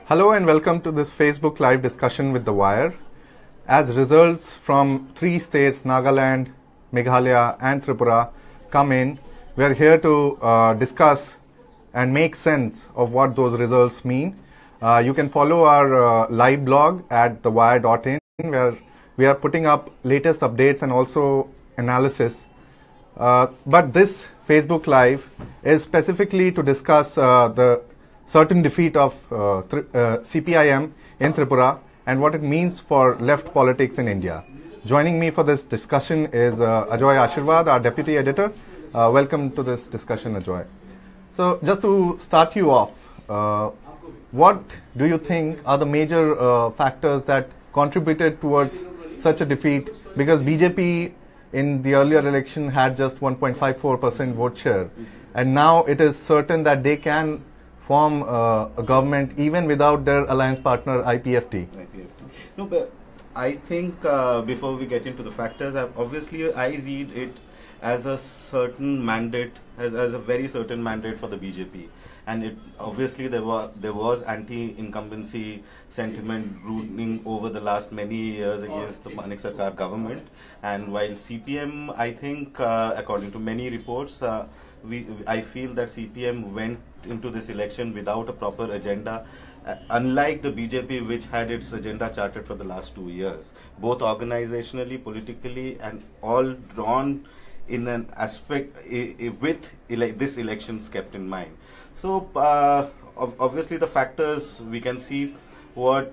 Hello and welcome to this Facebook Live discussion with The Wire. As results from 3 states, Nagaland, Meghalaya and Tripura, come in, we are here to discuss and make sense of what those results mean. You can follow our live blog at thewire.in, where we are putting up latest updates and also analysis. But this Facebook Live is specifically to discuss the certain defeat of CPIM in Tripura and what it means for left politics in India. Joining me for this discussion is Ajoy Ashirwad, our deputy editor. Welcome to this discussion, Ajoy. So just to start you off, what do you think are the major factors that contributed towards such a defeat? Because BJP in the earlier election had just 1.54% vote share, and now it is certain that they can form a government even without their alliance partner IPFT. No, but I think before we get into the factors, obviously I read it as a certain mandate, as a very certain mandate for the BJP. And it obviously there was anti-incumbency sentiment ruling over the last many years against the Manik Sarkar government. And while CPM, I think, according to many reports, I feel that CPM went into this election without a proper agenda, unlike the BJP, which had its agenda charted for the last 2 years, both organizationally, politically, and all drawn in an aspect with this elections kept in mind. So obviously the factors, we can see what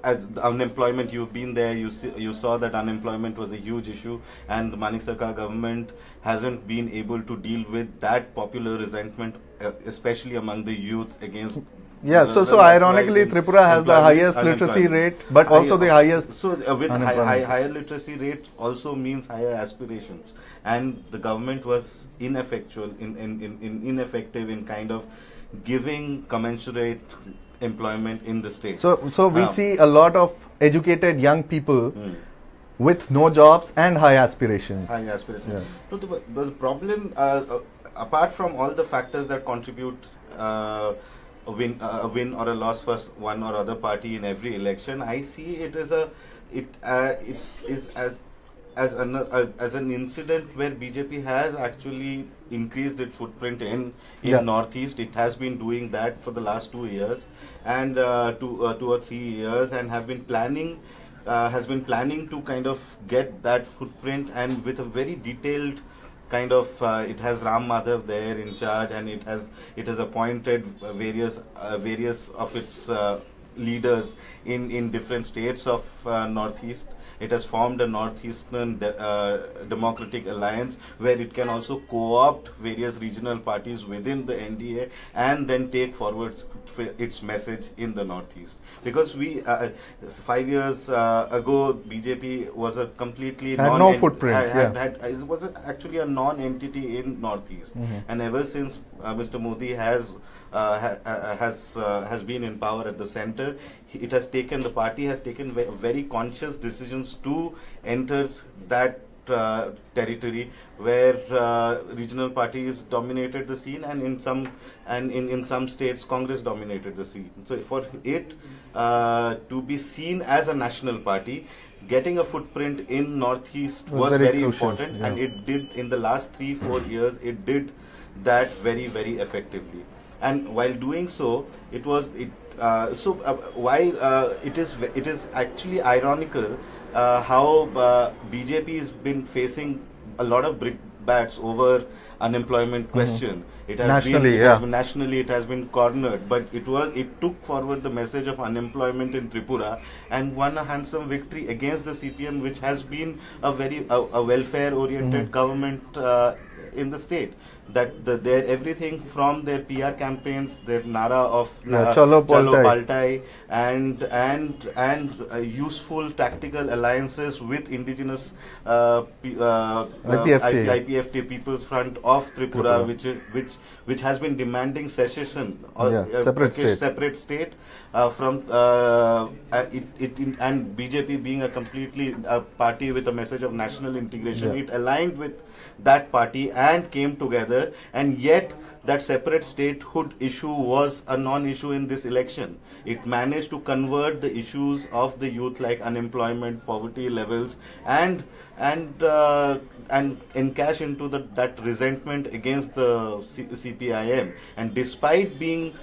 as unemployment, you've been there, you saw that unemployment was a huge issue, and the Manik Sarkar government hasn't been able to deal with that popular resentment, especially among the youth against. Yeah, so ironically, Tripura has the highest literacy rate, but also the highest. So with higher literacy rate also means higher aspirations, and the government was ineffective in kind of giving commensurate employment in the state. So we see a lot of educated young people with no jobs and high aspirations. High aspirations. Yeah. So the problem, apart from all the factors that contribute a win or a loss for one or other party in every election, I see it as as an incident where BJP has actually increased its footprint in Northeast. It has been doing that for the last 2 years and 2 or 3 years, and has been planning to kind of get that footprint, and with a very detailed kind of it has Ram Madhav there in charge, and it has appointed various of its leaders in different states of Northeast. It has formed a Northeastern Democratic Alliance, where it can also co-opt various regional parties within the NDA and then take forward its message in the Northeast. Because 5 years ago, BJP was a completely no footprint. It was actually a non-entity in Northeast, and ever since Mr. Modi has been in power at the center, the party has taken very conscious decisions to enter that territory where regional parties dominated the scene, and in some states Congress dominated the scene. So for it to be seen as a national party, getting a footprint in Northeast was very important, and it did in the last 3-4 years. It did that very effectively. And while doing so, it is actually ironical how BJP has been facing a lot of brickbats over unemployment question. It has nationally it has been cornered, but it took forward the message of unemployment in Tripura and won a handsome victory against the CPM, which has been a welfare oriented government in the state. That everything from their PR campaigns, their nara of Chalo Paltai, and useful tactical alliances with indigenous IPFT People's Front of Tripura, which has been demanding secession or separate state from and BJP being a completely party with a message of national integration. It aligned with that party and came together, and yet that separate statehood issue was a non-issue in this election. It managed to convert the issues of the youth like unemployment, poverty levels, and encash into that resentment against the CPIM. And despite being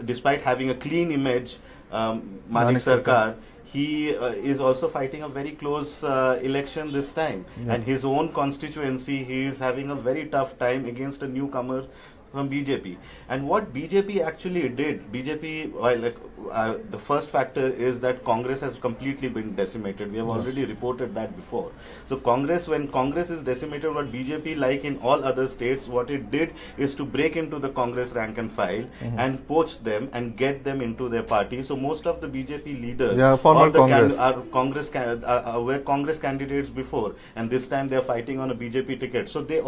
despite having a clean image, Manik Sarkar, he is also fighting a very close election this time. Yeah. And his own constituency, he is having a very tough time against a newcomer from BJP. And what BJP actually did, the first factor is that Congress has completely been decimated. We have already reported that before. So when Congress is decimated, what BJP, like in all other states, what it did is to break into the Congress rank and file and poach them and get them into their party. So most of the BJP leaders were Congress candidates before, and this time they are fighting on a BJP ticket. So they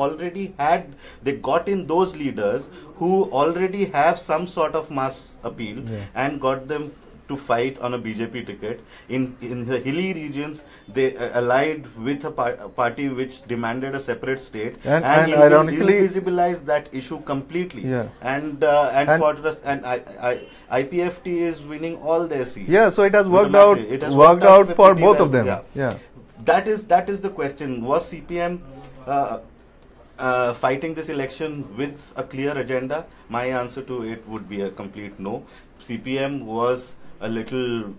got in those leaders who already have some sort of mass appeal and got them to fight on a BJP ticket. In the hilly regions, they allied with a party which demanded a separate state and ironically invisibilized that issue completely. Yeah. And IPFT is winning all their seats. Yeah, so it has worked out. It has worked out for both of them. Yeah. That is the question. Was CPM fighting this election with a clear agenda? My answer to it would be a complete no. CPM was a little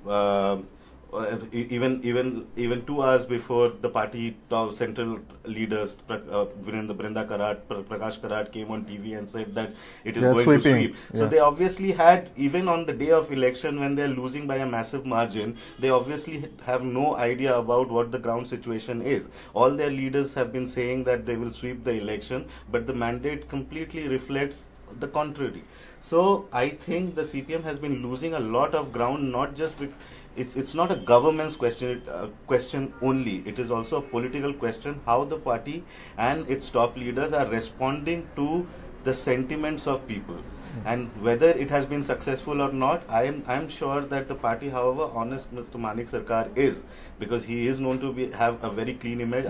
even 2 hours before the party central leaders Brinda Karat, Prakash Karat came on TV and said that it is going to sweep. So they obviously had, even on the day of election when they are losing by a massive margin, they obviously have no idea about what the ground situation is. All their leaders have been saying that they will sweep the election, but the mandate completely reflects the contrary. So I think the CPM has been losing a lot of ground, not just with it's not a government's question only. It is also a political question, how the party and its top leaders are responding to the sentiments of people. And whether it has been successful or not, I am sure that the party, however honest Mr. Manik Sarkar is, because he is known to have a very clean image.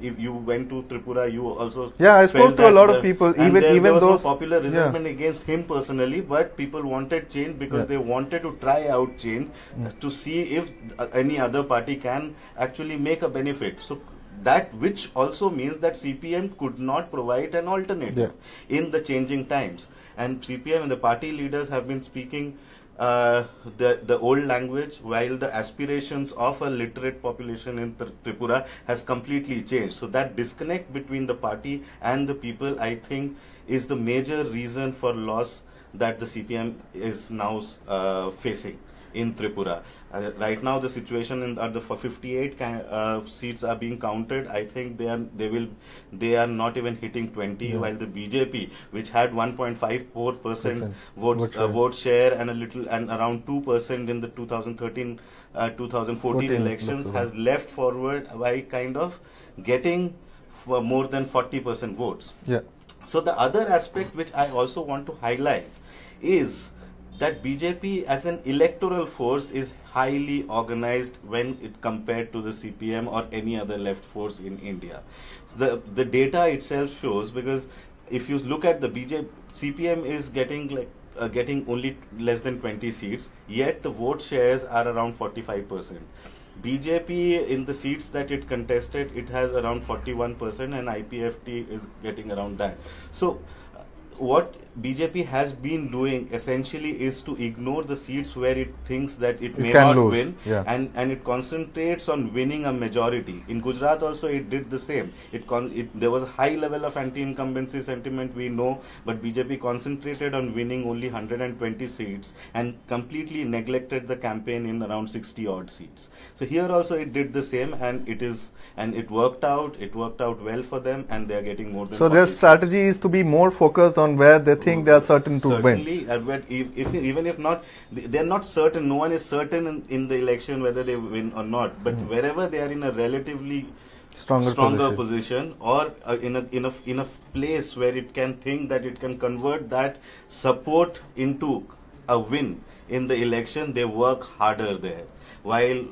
If you went to Tripura, you also I spoke to a lot of people. Even there was those no popular resentment against him personally, but people wanted change because they wanted to try out change to see if any other party can actually make a benefit. So that, which also means that CPM could not provide an alternative in the changing times. And CPM and the party leaders have been speaking the old language, while the aspirations of a literate population in Tripura has completely changed. So that disconnect between the party and the people, I think, is the major reason for loss that the CPM is now facing in Tripura. Right now, the situation for 58 seats are being counted. I think they are not even hitting 20, while the BJP, which had 1.54% vote share and around 2% in the 2014 elections, has left forward by kind of getting more than 40% votes. Yeah. So the other aspect which I also want to highlight is that BJP as an electoral force is highly organized when it compared to the CPM or any other left force in India. So the data itself shows, because if you look at the CPM is getting only less than 20 seats, yet the vote shares are around 45%. BJP, in the seats that it contested, it has around 41%, and IPFT is getting around that. So what BJP has been doing essentially is to ignore the seats where it thinks that it may not win, and it concentrates on winning a majority. In Gujarat also it did the same. There was a high level of anti-incumbency sentiment, we know, but BJP concentrated on winning only 120 seats and completely neglected the campaign in around 60 odd seats. So here also it did the same, and it worked out. It worked out well for them, and they are getting more than. So their strategy is to be more focused on where they think they are certain to win. Even if not, they are not certain. No one is certain in the election whether they win or not. But wherever they are in a relatively stronger position, or in a place where it can think that it can convert that support into a win in the election, they work harder there. while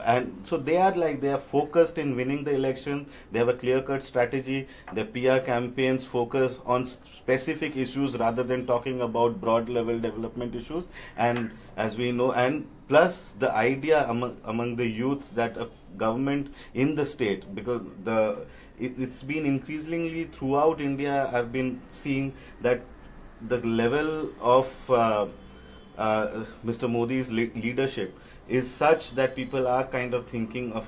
and so they are focused in winning the election. They have a clear-cut strategy. Their PR campaigns focus on specific issues rather than talking about broad-level development issues. And as we know, and plus the idea among the youth that a government in the state, because it's been increasingly throughout India, I've been seeing that the level of Mr. Modi's leadership is such that people are kind of thinking of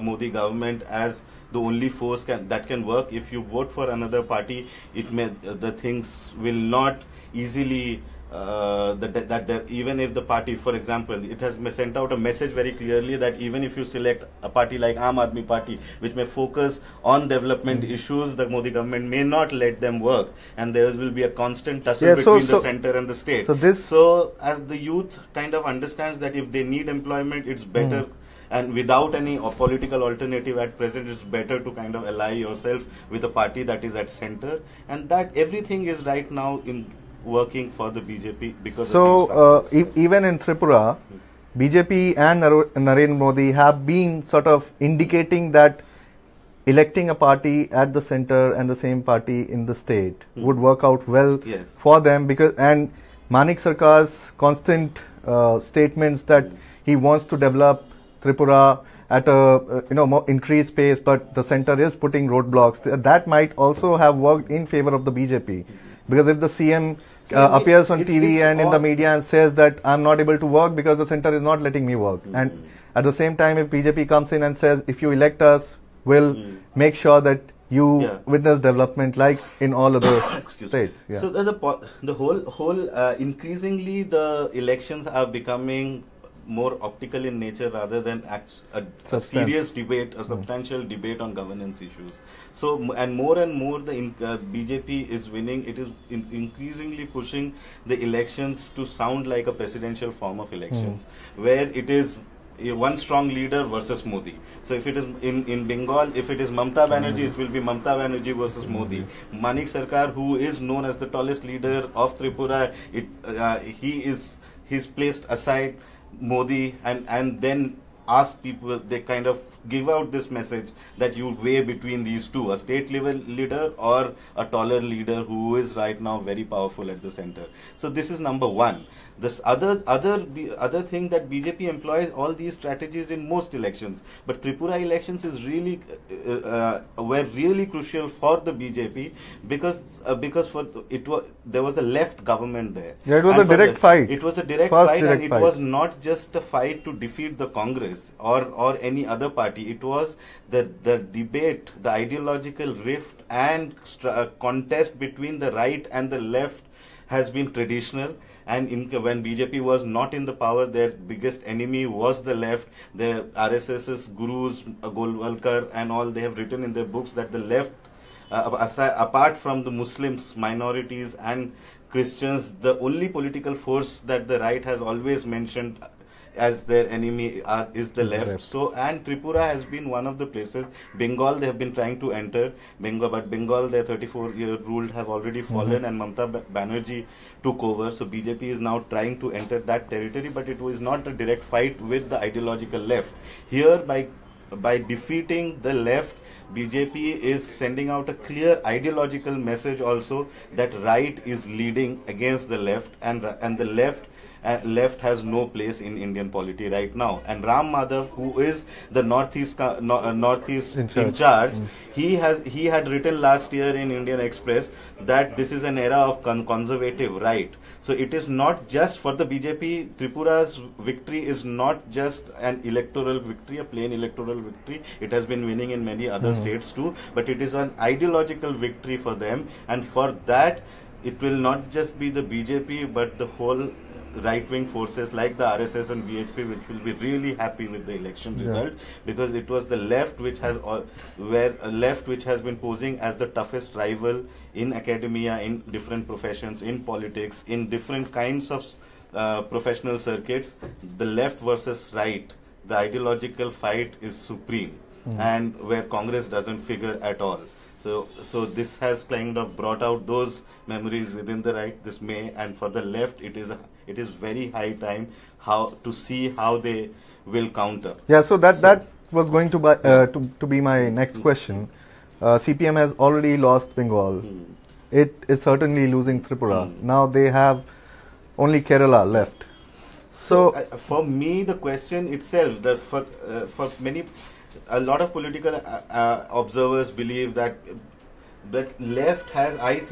Modi government as the only force that can work. If you vote for another party, the things will not easily even if the party, for example, it has sent out a message very clearly that even if you select a party like Aam Aadmi Party, which may focus on development issues, the Modi government may not let them work, and there will be a constant tussle between the center and the state. So as the youth kind of understands that if they need employment, it's better, and without any political alternative at present, it's better to kind of ally yourself with a party that is at center, and that everything is right now working for the BJP because even in Tripura, BJP and Narendra Modi have been sort of indicating that electing a party at the center and the same party in the state would work out well for them, and Manik Sarkar's constant statements that he wants to develop Tripura at a more increased pace, but the center is putting roadblocks. That might also have worked in favor of the BJP. Because if the CM appears on TV and in the media and says that I'm not able to work because the center is not letting me work, and at the same time if BJP comes in and says if you elect us, we'll make sure that you witness development like in all other states. So the whole increasingly the elections are becoming more optical in nature rather than a serious debate, a substantial debate on governance issues. So, and more the BJP is winning. It is increasingly pushing the elections to sound like a presidential form of elections, where it is one strong leader versus Modi. So if it is in Bengal, if it is Mamata Banerjee, it will be Mamata Banerjee versus Modi. Manik Sarkar, who is known as the tallest leader of Tripura, he's placed aside Modi and then ask people, they kind of give out this message that you weigh between these two, a state level leader or a taller leader who is right now very powerful at the center. So this is number one. This other thing that BJP employs all these strategies in most elections, but Tripura elections is really were really crucial for the BJP because there was a left government there. Yeah, it was a direct fight. It was a direct fight, and it was not just a fight to defeat the Congress or any other party. It was the debate, the ideological rift and contest between the right and the left has been traditional. And when BJP was not in the power, their biggest enemy was the left. The RSS's gurus, Golwalkar and all, they have written in their books that the left, apart from the Muslims, minorities and Christians, the only political force that the right has always mentioned as their enemy is the left. So, and Tripura has been one of the places. Bengal, they have been trying to enter. But Bengal, their 34-year rule have already fallen, and Mamata Banerjee took over. So BJP is now trying to enter that territory, but it was not a direct fight with the ideological left. Here, by defeating the left, BJP is sending out a clear ideological message also that right is leading against the left, and the left has no place in Indian polity right now. And Ram Madhav, who is the Northeast in charge, he had written last year in Indian Express that this is an era of conservative right. So it is not just for the BJP. Tripura's victory is not just an electoral victory, a plain electoral victory. It has been winning in many other states too, but it is an ideological victory for them. And for that, it will not just be the BJP, but the whole right-wing forces like the RSS and VHP, which will be really happy with the election result, because it was the left which has been posing as the toughest rival in academia, in different professions, in politics, in different kinds of professional circuits. The left versus right, the ideological fight is supreme, and where Congress doesn't figure at all. So this has kind of brought out those memories within the right this May, and for the left it is very high time to see how they will counter. Yeah, so that was going to be my next question. CPM has already lost Bengal. It is certainly losing Tripura. Now they have only Kerala left. So for me, the question itself, for many, a lot of political observers believe that left has always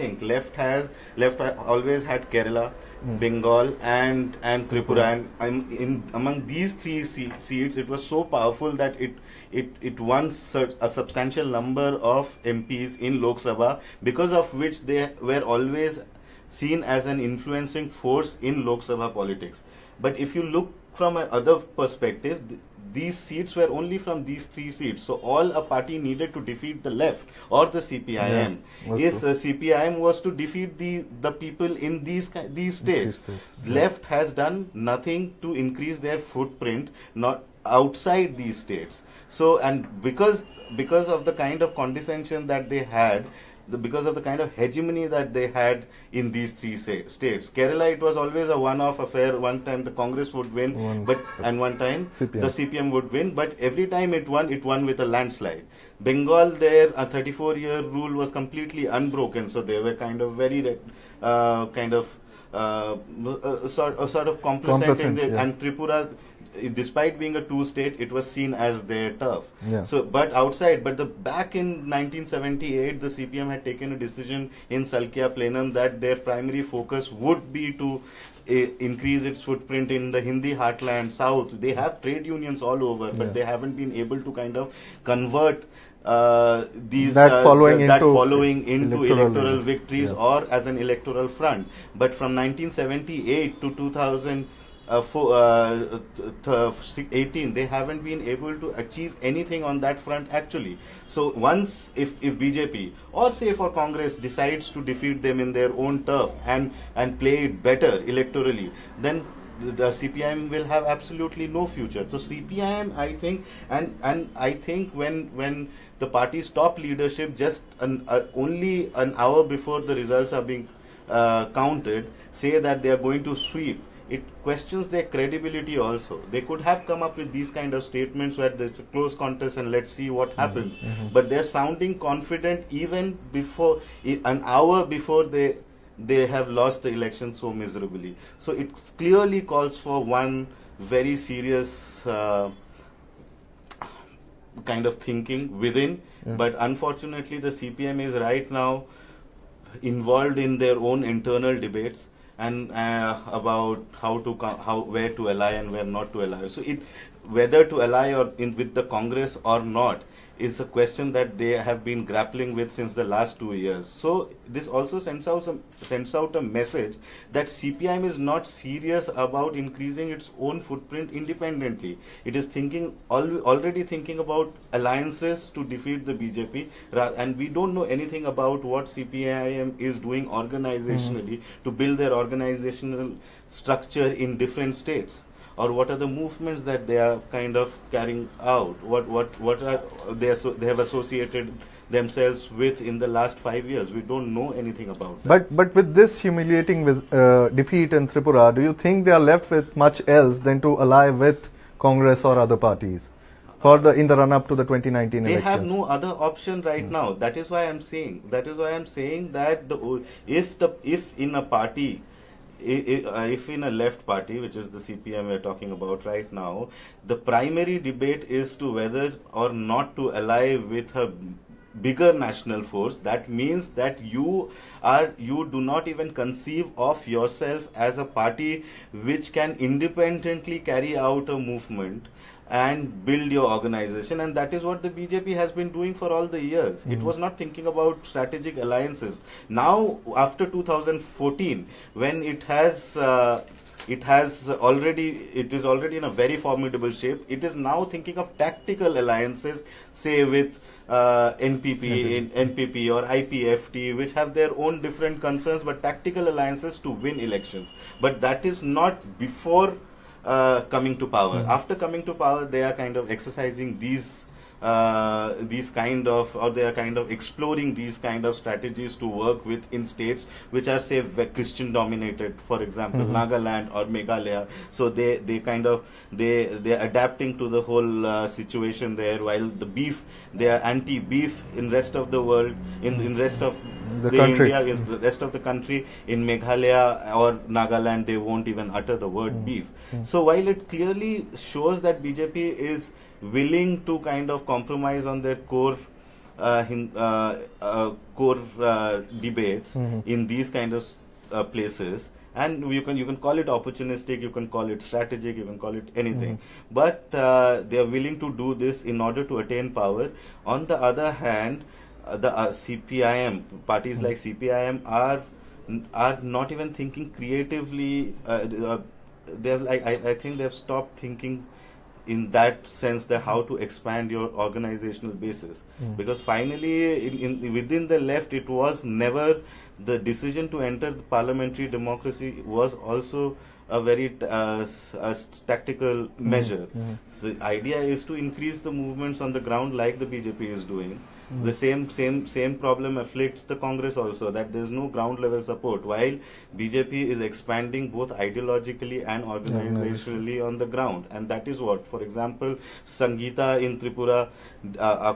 had Kerala, Bengal and Tripura, and among these three seats, it was so powerful that it won a substantial number of MPs in Lok Sabha, because of which they were always seen as an influencing force in Lok Sabha politics. But if you look from another perspective, these seats were only from these three seats. So all a party needed to defeat the left or the CPIM CPIM was to defeat the people in these states. Left has done nothing to increase their footprint, not outside these states. So, and because of the kind of condescension that they had, because of the kind of hegemony that they had in these three states. Kerala, it was always a one-off affair. One time the Congress would win, and one time the CPM would win. But every time it won with a landslide. Bengal, there a 34-year rule was completely unbroken, so they were kind of very sort of complacent. And Tripura, despite being a two-state, it was seen as their turf. So, but back in 1978, the CPM had taken a decision in Salkia Plenum that their primary focus would be to increase its footprint in the Hindi heartland south. They have trade unions all over, but they haven't been able to kind of convert that following into electoral victories or as an electoral front. But from 1978 to 2018, they haven't been able to achieve anything on that front actually. So once if BJP or say for Congress decides to defeat them in their own turf and play it better electorally, then the CPIM will have absolutely no future. So CPIM, I think, and I think when the party's top leadership just only an hour before the results are being counted say that they are going to sweep, it questions their credibility also. They could have come up with these kind of statements where there's a close contest and let's see what happens. But they're sounding confident even before, an hour before they have lost the election so miserably. So it clearly calls for one very serious kind of thinking within. But unfortunately the CPM is right now involved in their own internal debates and about where to ally and where not to ally. So whether to ally with the Congress or not is a question that they have been grappling with since the last 2 years. So this also sends out a message that CPIM is not serious about increasing its own footprint independently. It is already thinking about alliances to defeat the BJP, and we don't know anything about what CPIM is doing organizationally to build their organizational structure in different states, or what are the movements that they are kind of carrying out, what are they have associated themselves with in the last 5 years. We don't know anything about that. But with this humiliating defeat in Tripura, do you think they are left with much else than to ally with Congress or other parties in the run-up to the 2019 elections? They have no other option right now. That is why I'm saying that if in a party, if in a left party, which is the CPM we're talking about right now, the primary debate is to whether or not to ally with a bigger national force, that means that you do not even conceive of yourself as a party which can independently carry out a movement and build your organization, and that is what the BJP has been doing for all the years. It was not thinking about strategic alliances. Now, after 2014, when it is already in a very formidable shape, it is now thinking of tactical alliances, say with NPP or IPFT, which have their own different concerns, but tactical alliances to win elections. But that is not before coming to power. After coming to power, they are kind of exercising these these kind of, or they are kind of exploring these kind of strategies to work with in states which are, say, Christian dominated, for example, Nagaland or Meghalaya. So they kind of, they're adapting to the whole situation there, while the beef, they are anti-beef in rest of the world, in rest of the country. India, is the rest of the country. In Meghalaya or Nagaland, they won't even utter the word beef. So while it clearly shows that BJP is willing to kind of compromise on their core debates in these kind of places, and you can call it opportunistic, you can call it strategic, you can call it anything, but they are willing to do this in order to attain power. On the other hand, the CPIM parties like CPIM are not even thinking creatively. I think they've stopped thinking in that sense, that how to expand your organizational basis, because finally within the left, it was never the decision to enter the parliamentary democracy was also a very tactical measure. So the idea is to increase the movements on the ground like the BJP is doing. The same problem afflicts the Congress also, that there is no ground level support, while BJP is expanding both ideologically and organizationally on the ground. And that is what, for example, Sangeeta in Tripura, our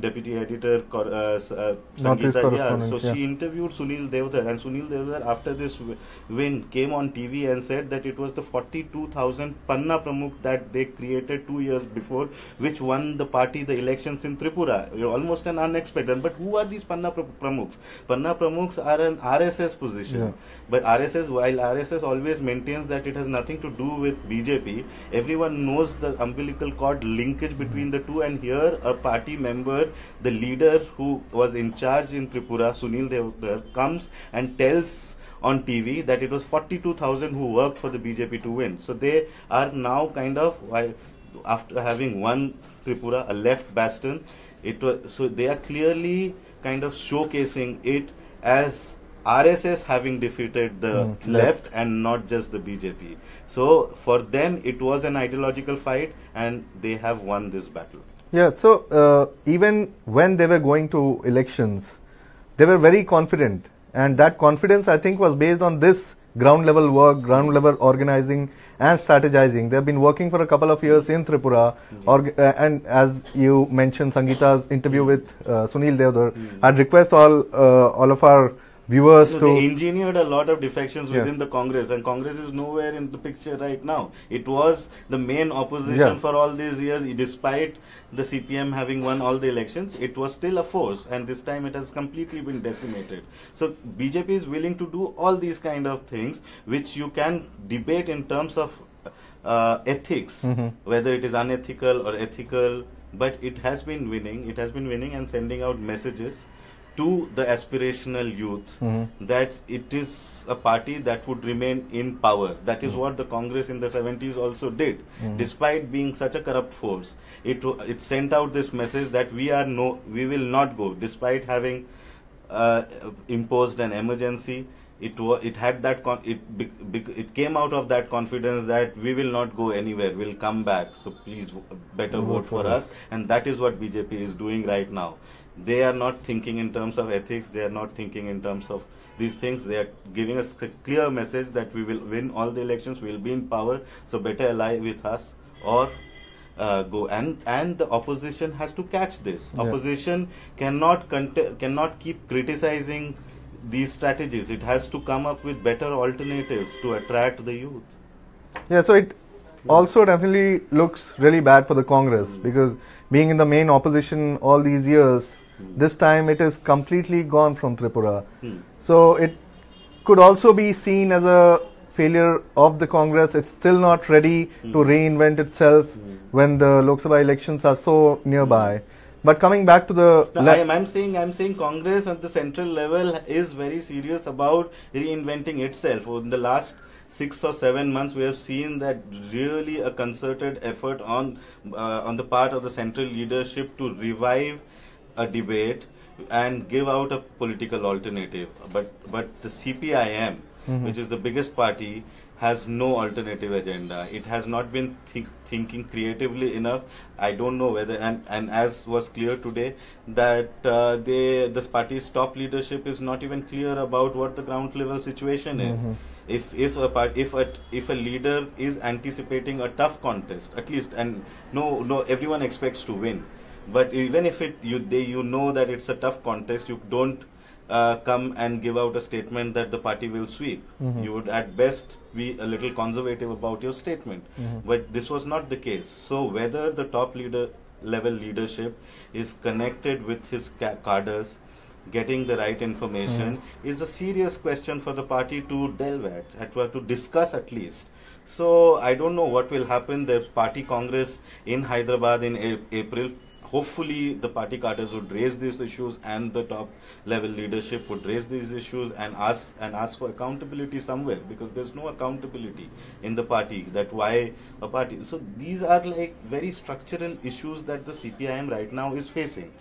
deputy editor, Sangeeta, so she interviewed Sunil Devdar, and Sunil Devdar after this win came on TV and said that it was the 42,000 Panna Pramukh that they created 2 years before, which won the party the elections in Tripura. Almost an unexpected. But who are these Panna Pramukhs? Panna Pramukhs are an RSS position. But RSS, while RSS always maintains that it has nothing to do with BJP, everyone knows the umbilical cord linkage between the two. And here a party member, the leader who was in charge in Tripura, Sunil Devdar, comes and tells on TV that it was 42,000 who worked for the BJP to win. So they are now kind of, after having won Tripura, a left bastion, so they are clearly kind of showcasing it as RSS having defeated the left and not just the BJP. So for them, it was an ideological fight, and they have won this battle. Yeah, so even when they were going to elections, they were very confident, and that confidence, I think, was based on this ground level work, ground level organizing and strategizing. They have been working for a couple of years in Tripura, and as you mentioned, Sangeeta's interview with Sunil Devdar, I'd request all of our viewers to... They engineered a lot of defections within the Congress, and Congress is nowhere in the picture right now. It was the main opposition for all these years, despite the CPM having won all the elections. It was still a force, and this time it has completely been decimated. So BJP is willing to do all these kind of things, which you can debate in terms of ethics, whether it is unethical or ethical, but it has been winning. It has been winning and sending out messages to the aspirational youth that it is a party that would remain in power. That is what the Congress in the 70s also did. Despite being such a corrupt force, it sent out this message that we will not go. Despite having imposed an emergency, it had that it came out of that confidence that we will not go anywhere, we'll come back, so please better vote for us. And that is what BJP is doing right now. They are not thinking in terms of ethics, they are not thinking in terms of these things. They are giving us a clear message that we will win all the elections, we will be in power, so better ally with us or go. And the opposition has to catch this. Opposition cannot keep criticizing these strategies. It has to come up with better alternatives to attract the youth. Yeah, so it also definitely looks really bad for the Congress, because being in the main opposition all these years, this time it is completely gone from Tripura. So it could also be seen as a failure of the Congress. It's still not ready to reinvent itself when the Lok Sabha elections are so nearby. But coming back to the... I'm saying Congress at the central level is very serious about reinventing itself. In the last 6 or 7 months, we have seen that really a concerted effort on the part of the central leadership to revive a debate and give out a political alternative. But the CPIM, which is the biggest party, has no alternative agenda. It has not been thinking creatively enough. I don't know whether, and as was clear today, that this party's top leadership is not even clear about what the ground level situation is. If a leader is anticipating a tough contest, at least, and no everyone expects to win, but even if you know that it's a tough contest, you don't come and give out a statement that the party will sweep. You would at best be a little conservative about your statement. But this was not the case. So whether the top level leadership is connected with his cadres, getting the right information, is a serious question for the party to delve at to discuss at least. So I don't know what will happen. There's party congress in Hyderabad in April. Hopefully the party cadres would raise these issues, and the top level leadership would raise these issues and ask for accountability somewhere, because there's no accountability in the party. That why a party. So these are like very structural issues that the CPIM right now is facing.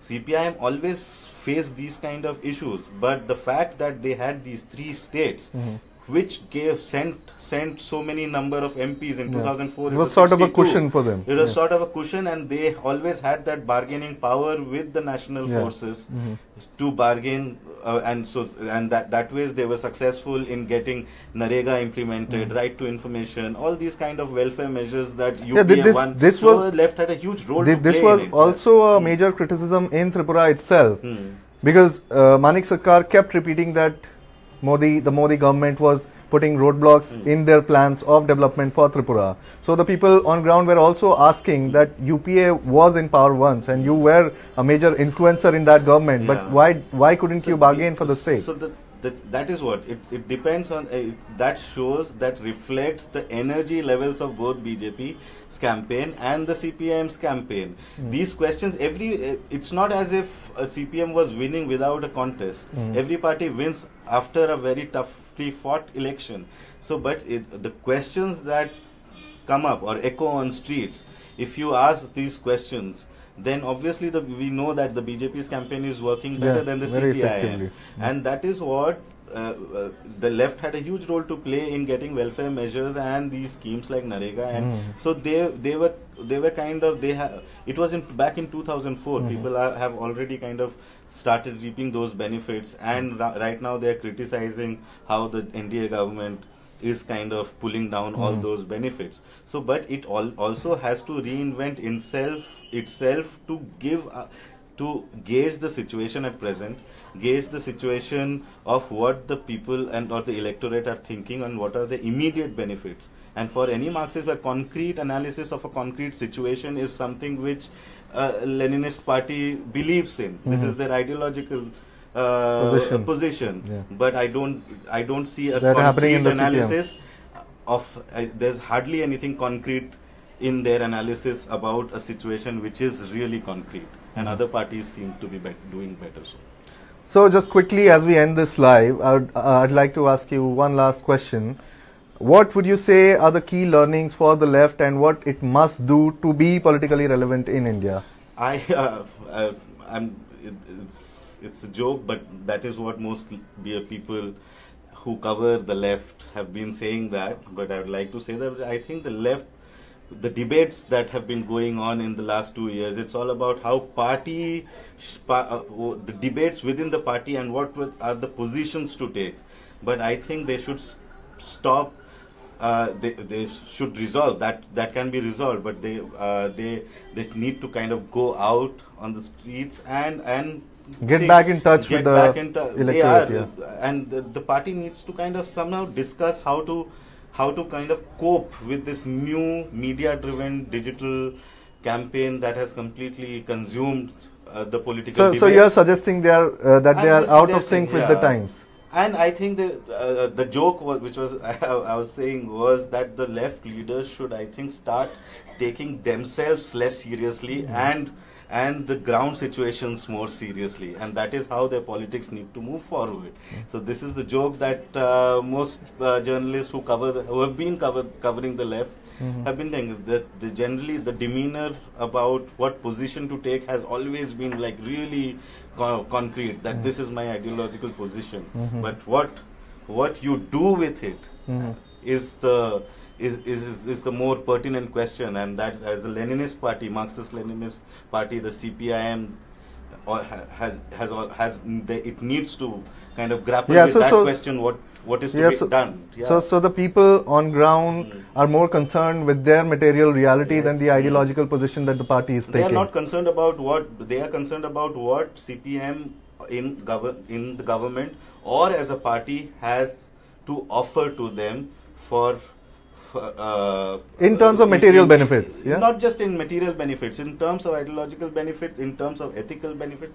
CPIM always faced these kind of issues, but the fact that they had these 3 states which sent so many number of MPs in 2004. It was sort of a cushion for them. It was sort of a cushion, and they always had that bargaining power with the national forces to bargain, and that ways they were successful in getting Narega implemented, right to information, all these kind of welfare measures that UPA won. This was left had a huge role to play. This was also a major criticism in Tripura itself, because Manik Sarkar kept repeating that the Modi government was putting roadblocks in their plans of development for Tripura. So the people on ground were also asking that UPA was in power once, and you were a major influencer in that government, but why couldn't you bargain for the state? So that is what it depends on. That shows, that reflects the energy levels of both BJP's campaign and the CPIM's campaign. These questions, it's not as if a CPM was winning without a contest. Every party wins after a very toughly fought election. So, but the questions that come up or echo on streets, if you ask these questions, then obviously we know that the BJP's campaign is working better than the CPIM, and that is what the left had a huge role to play in getting welfare measures and these schemes like Narega, and so they were kind of it was back in 2004. People have already kind of started reaping those benefits, and right now they are criticizing how the NDA government is kind of pulling down all those benefits. So, but it also has to reinvent itself to gauge the situation at present, gauge the situation of what the people or the electorate are thinking, and what are the immediate benefits. And for any Marxist, a concrete analysis of a concrete situation is something which Leninist party believes in. This is their ideological position. But I don't see a concrete analysis of. There's hardly anything concrete in their analysis about a situation which is really concrete, and other parties seem to be doing better. So just quickly, as we end this live, I'd like to ask you one last question. What would you say are the key learnings for the left, and what it must do to be politically relevant in India? It's a joke, but that is what most people who cover the left have been saying that. But I would like to say that I think the left, the debates that have been going on in the last 2 years, it's all about how the debates within the party and what are the positions to take. But I think they should stop. They should resolve that can be resolved, but they need to kind of go out on the streets and get back in touch with the electorate. And the party needs to kind of somehow discuss how to kind of cope with this new media-driven digital campaign that has completely consumed the political debate. So you are suggesting they are out of sync with the times. And I think the joke which was I was saying was that the left leaders should, I think, start taking themselves less seriously and the ground situations more seriously, and that is how their politics need to move forward. So this is the joke that most journalists who have been covering the left have been thinking, that generally the demeanor about what position to take has always been like really concrete, that this is my ideological position, but what you do with it is the more pertinent question, and that as the Leninist party, Marxist-Leninist party, the CPIM it needs to kind of grapple with that question. What is to be done? Yeah. So the people on ground are more concerned with their material reality than the ideological position that the party is taking. They are not concerned about what they are concerned about what CPM in the government or as a party has to offer to them for in terms of material benefits, not just in material benefits, in terms of ideological benefits, in terms of ethical benefits,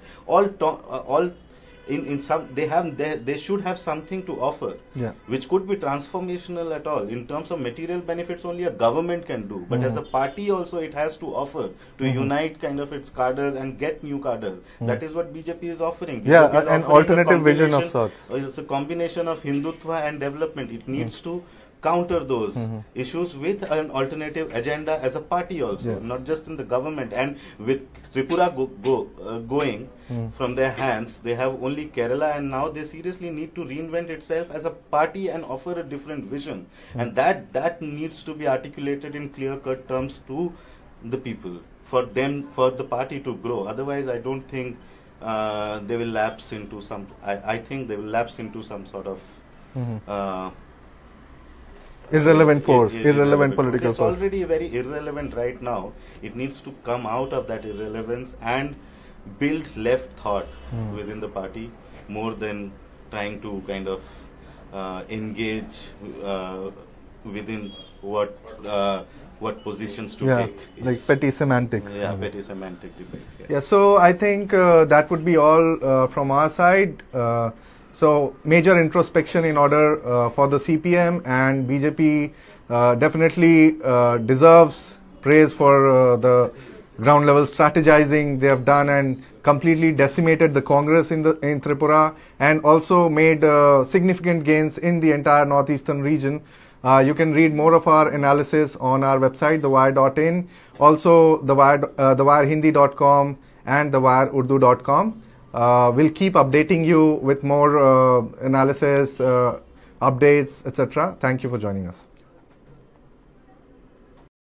in some they should have something to offer, which could be transformational at all. In terms of material benefits, only a government can do, but as a party also it has to offer to unite kind of its cadres and get new cadres. That is what BJP is offering. BJP is an alternative vision of sorts. It's a combination of Hindutva and development. It needs to counter those issues with an alternative agenda as a party also, not just in the government. And with Tripura going from their hands, they have only Kerala, and now they seriously need to reinvent itself as a party and offer a different vision. And that needs to be articulated in clear-cut terms to the people for the party to grow. Otherwise, I don't think they will lapse into some. I think they will lapse into some sort of irrelevant force, irrelevant political force. It's already very irrelevant right now. It needs to come out of that irrelevance and build left thought within the party more than trying to kind of engage within what positions to take. Like petty semantics. Petty semantic debate. So I think that would be all from our side. So major introspection in order for the CPM, and BJP definitely deserves praise for the ground level strategizing they have done and completely decimated the Congress in Tripura, and also made significant gains in the entire northeastern region. You can read more of our analysis on our website, thewire.in, also thewirehindi.com and thewireurdu.com. We'll keep updating you with more analysis, updates, etc. Thank you for joining us.